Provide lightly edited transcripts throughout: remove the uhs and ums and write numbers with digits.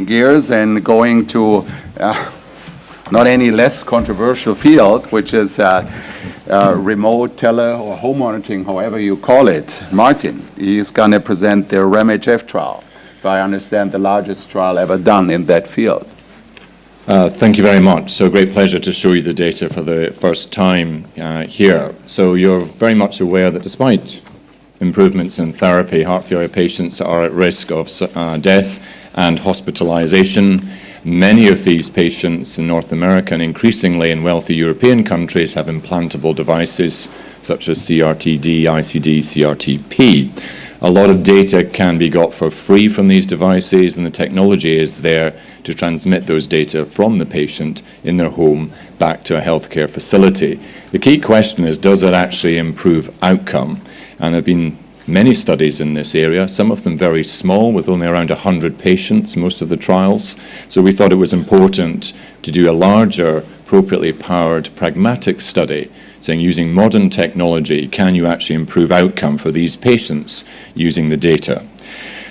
gears and going to not any less controversial field, which is remote tele or home monitoring, however you call it. Martin, he's going to present the REM-HF trial, if I understand the largest trial ever done in that field. Thank you very much. So great pleasure to show you the data for the first time here. So you're very much aware that despite improvements in therapy, heart failure patients are at risk of death and hospitalization. Many of these patients in North America and increasingly in wealthy European countries have implantable devices such as CRT-D, ICD, CRT-P. A lot of data can be got for free from these devices, and the technology is there to transmit those data from the patient in their home back to a healthcare facility. The key question is, does it actually improve outcome? And there have been many studies in this area, some of them very small, with only around 100 patients, most of the trials. So we thought it was important to do a larger, appropriately powered, pragmatic study, saying using modern technology, can you actually improve outcome for these patients using the data?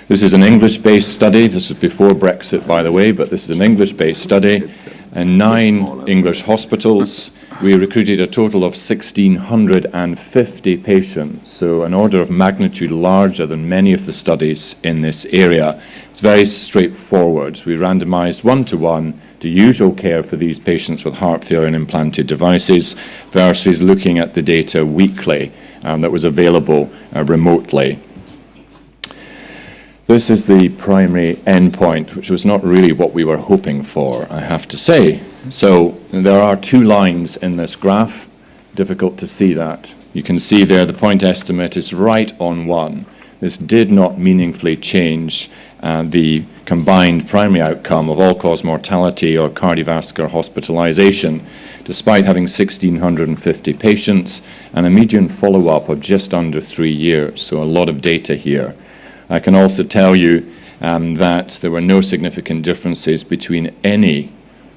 This is an English-based study. This is before Brexit, by the way, but this is an English-based study. In 9 English hospitals, we recruited a total of 1,650 patients, so an order of magnitude larger than many of the studies in this area. It's very straightforward. We randomized 1-to-1 to usual care for these patients with heart failure and implanted devices versus looking at the data weekly that was available remotely. This is the primary endpoint, which was not really what we were hoping for, I have to say. So there are 2 lines in this graph. Difficult to see that. You can see there the point estimate is right on 1. This did not meaningfully change the combined primary outcome of all-cause mortality or cardiovascular hospitalization, despite having 1,650 patients and a median follow-up of just under 3 years, so a lot of data here. I can also tell you that there were no significant differences between any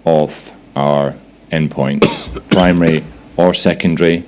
of our endpoints, primary or secondary,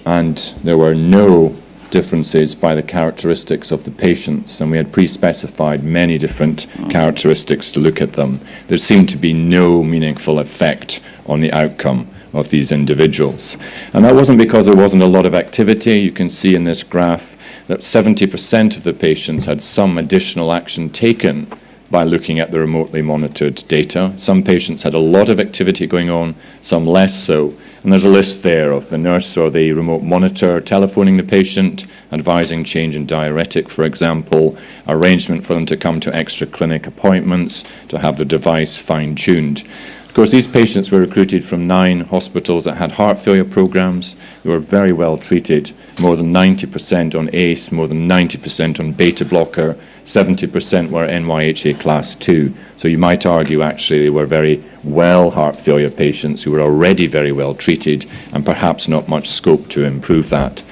and there were no differences by the characteristics of the patients, and we had pre-specified many different characteristics to look at them. There seemed to be no meaningful effect on the outcome of these individuals. And that wasn't because there wasn't a lot of activity. You can see in this graph that 70% of the patients had some additional action taken by looking at the remotely monitored data. Some patients had a lot of activity going on, some less so. And there's a list there of the nurse or the remote monitor telephoning the patient, advising change in diuretic, for example, arrangement for them to come to extra clinic appointments, to have the device fine-tuned. Of course, these patients were recruited from 9 hospitals that had heart failure programs. They were very well treated, more than 90% on ACE, more than 90% on beta blocker, 70% were NYHA class 2. So you might argue actually they were very well heart failure patients who were already very well treated and perhaps not much scope to improve that.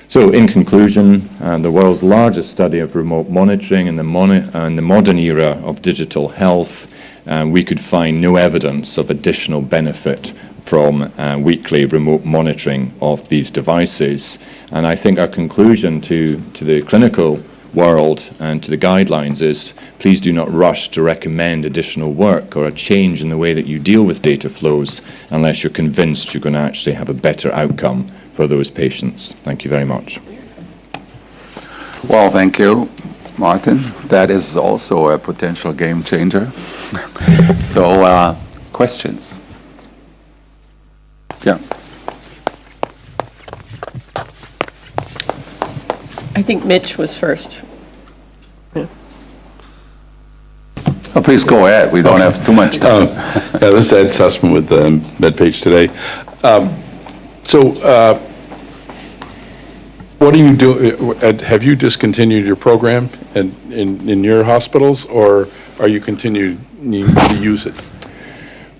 So in conclusion, the world's largest study of remote monitoring in the modern era of digital health, we could find no evidence of additional benefit from weekly remote monitoring of these devices. And I think our conclusion to the clinical world and to the guidelines is, please do not rush to recommend additional work or a change in the way that you deal with data flows unless you're convinced you're going to actually have a better outcome for those patients. Thank you very much. Well, thank you, Martin. That is also a potential game changer. So, questions? Yeah. I think Mitch was first. Yeah. Oh, please go ahead. We don't have too much time. Yeah, this is Ed Sussman with MedPage Today. What do you do? Have you discontinued your program in your hospitals, or are you continuing to use it?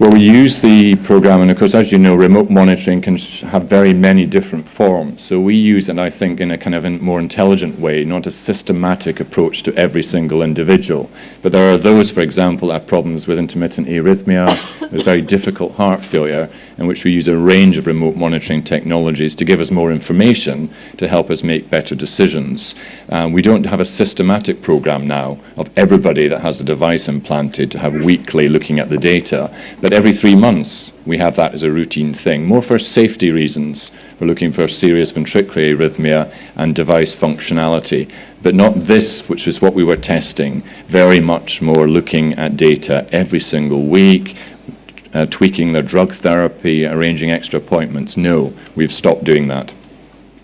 Well, we use the program, and of course, as you know, remote monitoring can have very many different forms. So we use it, I think, in a kind of more intelligent way, not a systematic approach to every single individual. But there are those, for example, that have problems with intermittent arrhythmia, with very difficult heart failure, in which we use a range of remote monitoring technologies to give us more information to help us make better decisions. We don't have a systematic program now of everybody that has a device implanted to have weekly looking at the data. But every 3 months, we have that as a routine thing, more for safety reasons. We're looking for serious ventricular arrhythmia and device functionality, but not this, which is what we were testing, very much more looking at data every single week, tweaking their drug therapy, arranging extra appointments. No, we've stopped doing that.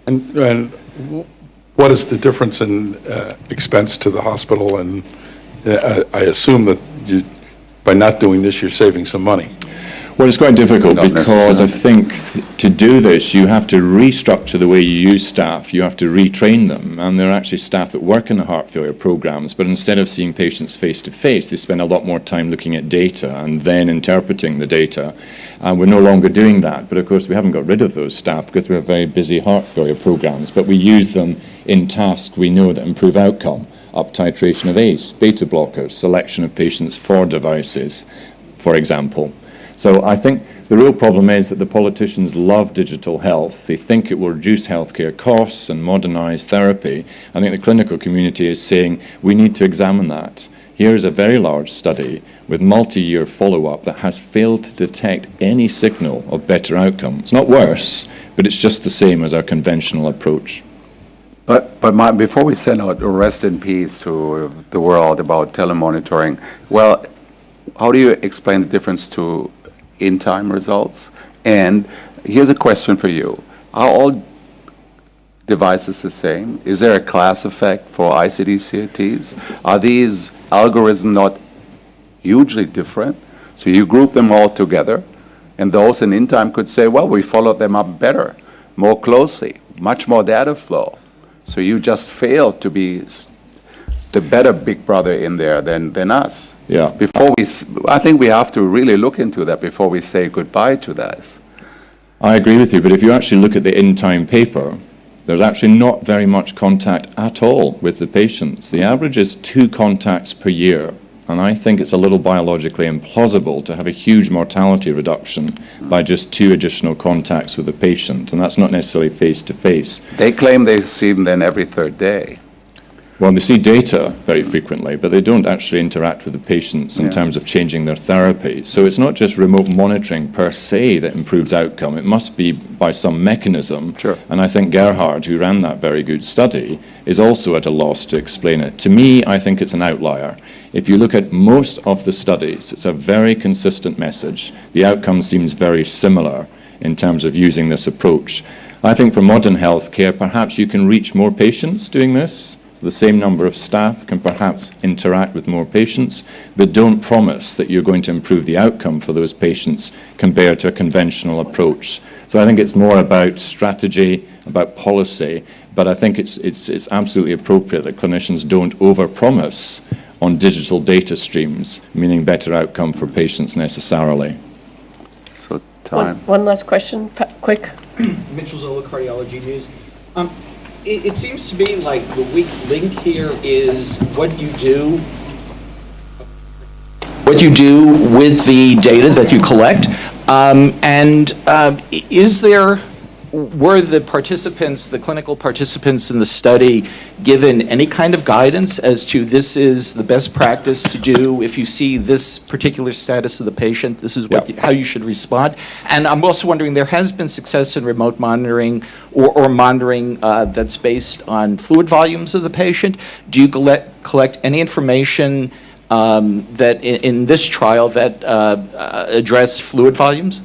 And what is the difference in expense to the hospital? And I assume that by not doing this, you're saving some money. Well, it's quite difficult Not because I necessarily. think to do this, you have to restructure the way you use staff. You have to retrain them. And there are actually staff that work in the heart failure programs, but instead of seeing patients face to face, they spend a lot more time looking at data and then interpreting the data. And we're no longer doing that. But of course, we haven't got rid of those staff because we have very busy heart failure programs. But we use them in tasks we know that improve outcome. Up titration of ACE, beta blockers, selection of patients for devices, for example. So I think the real problem is that the politicians love digital health. They think it will reduce healthcare costs and modernize therapy. I think the clinical community is saying we need to examine that. Here is a very large study with multi-year follow-up that has failed to detect any signal of better outcome. It's not worse, but it's just the same as our conventional approach. But before we send out a rest in peace to the world about telemonitoring, well, how do you explain the difference to in-time results? And here's a question for you. Are all devices the same? Is there a class effect for ICD-CRTs? Are these algorithms not hugely different? So you group them all together, and those in in-time could say, well, we followed them up better, more closely, much more data flow. So you just failed to be the better big brother in there than us. Yeah. I think we have to really look into that before we say goodbye to that. I agree with you, but if you actually look at the in-time paper, there's actually not very much contact at all with the patients. The average is 2 contacts per year, and I think it's a little biologically implausible to have a huge mortality reduction by just 2 additional contacts with the patient, and that's not necessarily face-to-face. They claim they see them then every 3rd day. Well, they see data very frequently, but they don't actually interact with the patients in terms of changing their therapy. So it's not just remote monitoring per se that improves outcome. It must be by some mechanism. Sure. And I think Gerhard, who ran that very good study, is also at a loss to explain it. To me, I think it's an outlier. If you look at most of the studies, it's a very consistent message. The outcome seems very similar in terms of using this approach. I think for modern healthcare, perhaps you can reach more patients doing this. The same number of staff can perhaps interact with more patients, but don't promise that you're going to improve the outcome for those patients compared to a conventional approach. So I think it's more about strategy, about policy, but I think it's absolutely appropriate that clinicians don't overpromise on digital data streams, meaning better outcome for patients necessarily. So time. One last question, quick. Mitchell Zola, Cardiology News. It seems to me like the weak link here is what you do with the data that you collect, were the participants, the clinical participants in the study, given any kind of guidance as to this is the best practice to do if you see this particular status of the patient, this is how you should respond? And I'm also wondering, there has been success in remote monitoring or monitoring that's based on fluid volumes of the patient. Do you collect any information that in this trial that address fluid volumes?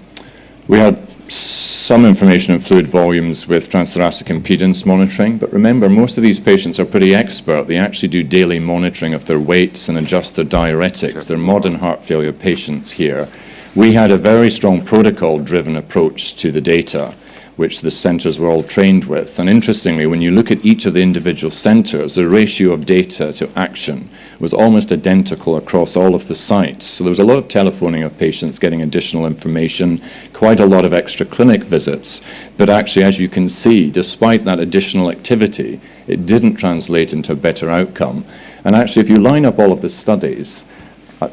We had some information on fluid volumes with transthoracic impedance monitoring, but remember, most of these patients are pretty expert. They actually do daily monitoring of their weights and adjust their diuretics. They're modern heart failure patients here. We had a very strong protocol-driven approach to the data. which the centres were all trained with. And interestingly, when you look at each of the individual centres, the ratio of data to action was almost identical across all of the sites. So there was a lot of telephoning of patients getting additional information, quite a lot of extra clinic visits. But actually, as you can see, despite that additional activity, it didn't translate into a better outcome. And actually, if you line up all of the studies,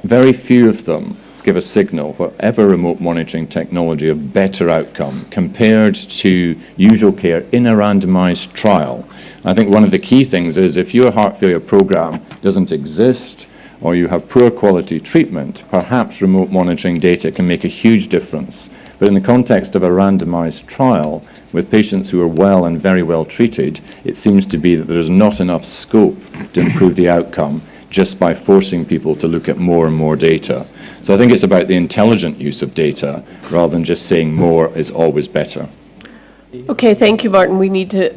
very few of them give a signal, whatever remote monitoring technology, of better outcome compared to usual care in a randomized trial. I think one of the key things is if your heart failure program doesn't exist or you have poor quality treatment, perhaps remote monitoring data can make a huge difference. But in the context of a randomized trial with patients who are well and very well treated, it seems to be that there's not enough scope to improve the outcome just by forcing people to look at more and more data. So I think it's about the intelligent use of data rather than just saying more is always better. Okay, thank you, Martin. We need to